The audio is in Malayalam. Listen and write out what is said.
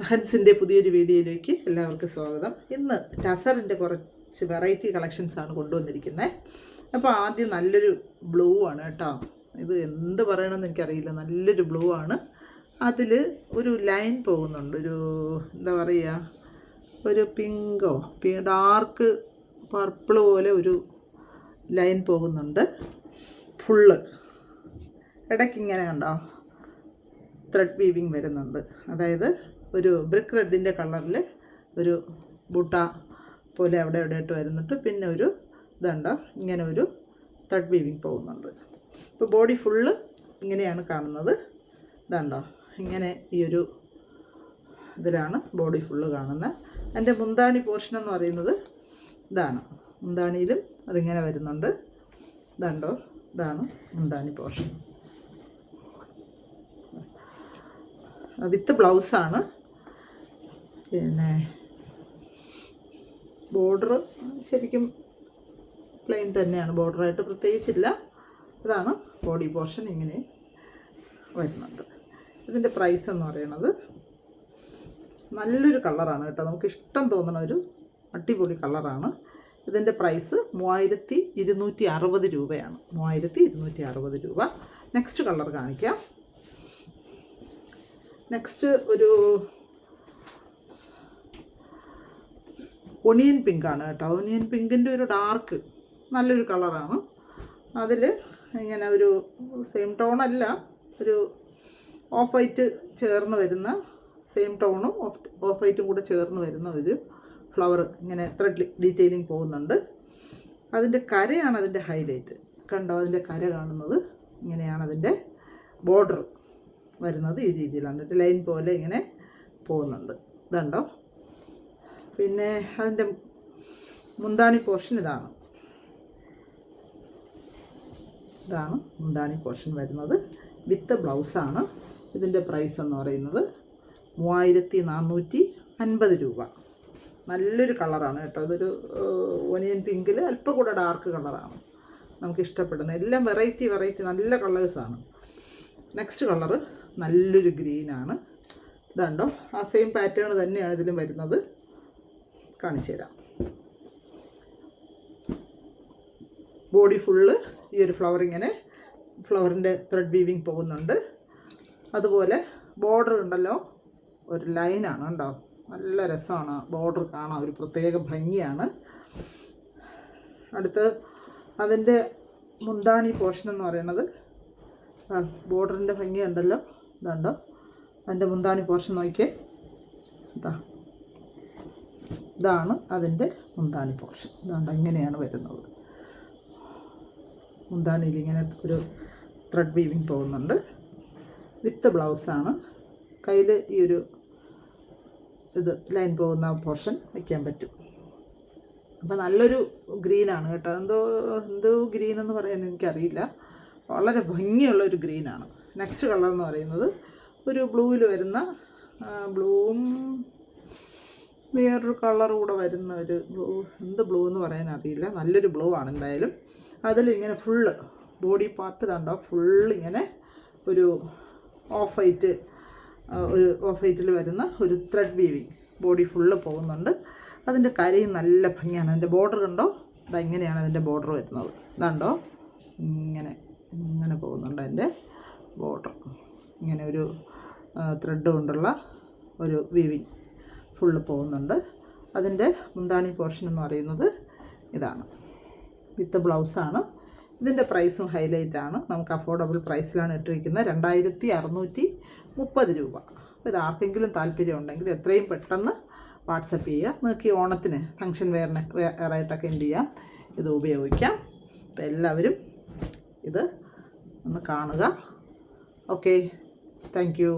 ഹൻസിൻ്റെ പുതിയൊരു വീഡിയോയിലേക്ക് എല്ലാവർക്കും സ്വാഗതം. ഇന്ന് ടസറിൻ്റെ കുറച്ച് വെറൈറ്റി കളക്ഷൻസാണ് കൊണ്ടുവന്നിരിക്കുന്നത്. അപ്പോൾ ആദ്യം നല്ലൊരു ബ്ലൂ ആണ് കേട്ടോ. ഇത് എന്ത് പറയണമെന്ന് എനിക്കറിയില്ല. നല്ലൊരു ബ്ലൂ ആണ്. അതിൽ ഒരു ലൈൻ പോകുന്നുണ്ട്, ഒരു എന്താ പറയുക, ഒരു പിങ്കോ ഡാർക്ക് പർപ്പിൾ പോലെ ഒരു ലൈൻ പോകുന്നുണ്ട്. ഫുള്ള് ഇടയ്ക്കിങ്ങനെ കണ്ടോ ത്രെഡ് വീവിങ് വരുന്നുണ്ട്. അതായത് ഒരു ബ്രിക്ക് റെഡിൻ്റെ കളറിൽ ഒരു ബൂട്ട പോലെ അവിടെ ഇട്ട് വരുന്നുണ്ട്. പിന്നെ ഒരു ഇതുണ്ടോ ഇങ്ങനെ ഒരു ത്രെഡ് വീവിങ് പോകുന്നുണ്ട്. ഇപ്പോൾ ബോഡി ഫുള്ള് ഇങ്ങനെയാണ് കാണുന്നത്. ഇതുണ്ടോ ഇങ്ങനെ ഈ ഒരു ഇതിലാണ് ബോഡി ഫുള്ള് കാണുന്നത്. എൻ്റെ മുന്താണി പോർഷൻ എന്ന് പറയുന്നത് ഇതാണ്. മുന്താണിയിലും അതിങ്ങനെ വരുന്നുണ്ട്. ഇതുണ്ടോ, ഇതാണ് മുന്താണി പോർഷൻ. വിത്ത് ബ്ലൗസാണ്. പിന്നെ ബോർഡർ ശരിക്കും പ്ലെയിൻ തന്നെയാണ്, ബോർഡറായിട്ട് പ്രത്യേകിച്ചില്ല. ഇതാണ് ബോഡി പോർഷൻ, ഇങ്ങനെ വരുന്നുണ്ട്. ഇതിൻ്റെ പ്രൈസ് എന്ന് പറയുന്നത് നല്ലൊരു കളറാണ് കേട്ടോ, നമുക്ക് ഇഷ്ടം തോന്നുന്ന ഒരു അടിപൊളി കളറാണ്. ഇതിൻ്റെ പ്രൈസ് 3260 രൂപയാണ്. 3260 രൂപ. നെക്സ്റ്റ് കളർ കാണിക്കാം. നെക്സ്റ്റ് ഒരു ഒണിയൻ പിങ്കാണ് കേട്ടോ. ഒണിയൻ പിങ്കിൻ്റെ ഒരു ഡാർക്ക് നല്ലൊരു കളറാണ്. അതിൽ ഇങ്ങനെ ഒരു സെയിം ടോണല്ല, ഒരു ഓഫ് വൈറ്റ് ചേർന്ന് വരുന്ന, സെയിം ടോണും ഓഫ് വൈറ്റും കൂടെ ചേർന്ന് വരുന്ന ഒരു ഫ്ലവർ ഇങ്ങനെ ത്രെഡ് ഡീറ്റെയിലിംഗ് പോകുന്നുണ്ട്. അതിൻ്റെ കരയാണ് അതിൻ്റെ ഹൈലൈറ്റ്. കണ്ടോ, അതിൻ്റെ കര കാണുന്നത് ഇങ്ങനെയാണ്. അതിൻ്റെ ബോർഡർ വരുന്നത് ഈ രീതിയിലാണ്, ലൈൻ പോലെ ഇങ്ങനെ പോകുന്നുണ്ട്. ഇതുണ്ടോ. പിന്നെ അതിൻ്റെ മുന്താണി പോർഷൻ ഇതാണ്. ഇതാണ് മുന്താണി പോർഷൻ വരുന്നത്. വിത്ത് ബ്ലൗസാണ്. ഇതിൻ്റെ പ്രൈസ് എന്ന് പറയുന്നത് 3450 രൂപ. നല്ലൊരു കളറാണ് കേട്ടോ. ഇതൊരു ഒനിയൻ പിങ്കിൽ അല്പം കൂടെ ഡാർക്ക് കളറാണ് നമുക്ക് ഇഷ്ടപ്പെടുന്നത്. എല്ലാം വെറൈറ്റി നല്ല കളേഴ്സാണ്. നെക്സ്റ്റ് കളറ് നല്ലൊരു ഗ്രീനാണ്. ഇതുണ്ടോ, ആ സെയിം പാറ്റേൺ തന്നെയാണ് ഇതിലും വരുന്നത്. കാണിച്ചു തരാം. ബോഡി ഫുള്ള് ഈ ഒരു ഫ്ലവർ, ഇങ്ങനെ ഫ്ലവറിൻ്റെ ത്രെഡ് വീവിങ് പോകുന്നുണ്ട്. അതുപോലെ ബോർഡർ ഉണ്ടല്ലോ, ഒരു ലൈനാണ് കണ്ടോ, നല്ല രസമാണ് ബോർഡർ കാണാൻ, ഒരു പ്രത്യേക ഭംഗിയാണ്. അടുത്ത് അതിൻ്റെ മുന്താണി പോർഷൻ എന്ന് പറയുന്നത് ബോർഡറിൻ്റെ ഭംഗിയുണ്ടല്ലോ. ഇതുണ്ടോ അതിൻ്റെ മുന്താണി പോർഷൻ നോക്കിയേ. ഇതാണ് അതിൻ്റെ മുന്താണി പോർഷൻ. ഇതുണ്ട് ഇങ്ങനെയാണ് വരുന്നത്. മുന്താണിയിൽ ഇങ്ങനെ ഒരു ത്രെഡ് വീവിങ് പോകുന്നുണ്ട്. വിത്ത് ബ്ലൗസാണ്. കയ്യിൽ ഈ ഒരു ഇത് ലൈൻ പോകുന്ന പോർഷൻ വയ്ക്കാൻ പറ്റും. അപ്പോൾ നല്ലൊരു ഗ്രീനാണ് കേട്ടോ. എന്തോ ഗ്രീൻ എന്ന് പറയാൻ എനിക്കറിയില്ല. വളരെ ഭംഗിയുള്ളൊരു ഗ്രീനാണ്. നെക്സ്റ്റ് കളർ എന്ന് പറയുന്നത് ഒരു ബ്ലൂവിൽ വരുന്ന, ബ്ലൂവും വേറൊരു കളർ കൂടെ വരുന്ന ഒരു ബ്ലൂ, എന്ത് ബ്ലൂ എന്ന് പറയാൻ അറിയില്ല. നല്ലൊരു ബ്ലൂ ആണ് എന്തായാലും. അതിലിങ്ങനെ ഫുള്ള് ബോഡി പാർട്ട് കണ്ടോ, ഫുള്ളിങ്ങനെ ഒരു ഓഫ് വൈറ്റിൽ വരുന്ന ഒരു ത്രെഡ് വീവിങ് ബോഡി ഫുള്ള് പോകുന്നുണ്ട്. അതിൻ്റെ കരയും നല്ല ഭംഗിയാണ്. അതിൻ്റെ ബോർഡർ കണ്ടോ, ഇങ്ങനെയാണ് അതിൻ്റെ ബോർഡർ വരുന്നത്. ഇതുണ്ടോ ഇങ്ങനെ പോകുന്നുണ്ട് അതിൻ്റെ ബോർഡർ. ഇങ്ങനെ ഒരു ത്രെഡ് കൊണ്ടുള്ള ഒരു വീവിങ് ഫുള്ള് പോകുന്നുണ്ട്. അതിൻ്റെ മുന്താണി പോർഷൻ എന്ന് പറയുന്നത് ഇതാണ്. വിത്ത് ബ്ലൗസാണ്. ഇതിൻ്റെ പ്രൈസും ഹൈലൈറ്റാണ്. നമുക്ക് അഫോർഡബിൾ പ്രൈസിലാണ് ഇട്ടിരിക്കുന്നത്. 2630 രൂപ. അപ്പോൾ ഇത് ആർക്കെങ്കിലും താല്പര്യം ഉണ്ടെങ്കിൽ എത്രയും പെട്ടെന്ന് വാട്സപ്പ് ചെയ്യുക. നിങ്ങൾക്ക് ഈ ഓണത്തിന് ഫംഗ്ഷൻ വെയറായിട്ടൊക്കെ എന്ത് ചെയ്യാം, ഇത് ഉപയോഗിക്കാം. അപ്പോൾ എല്ലാവരും ഇത് ഒന്ന് കാണുക. Okay, thank you.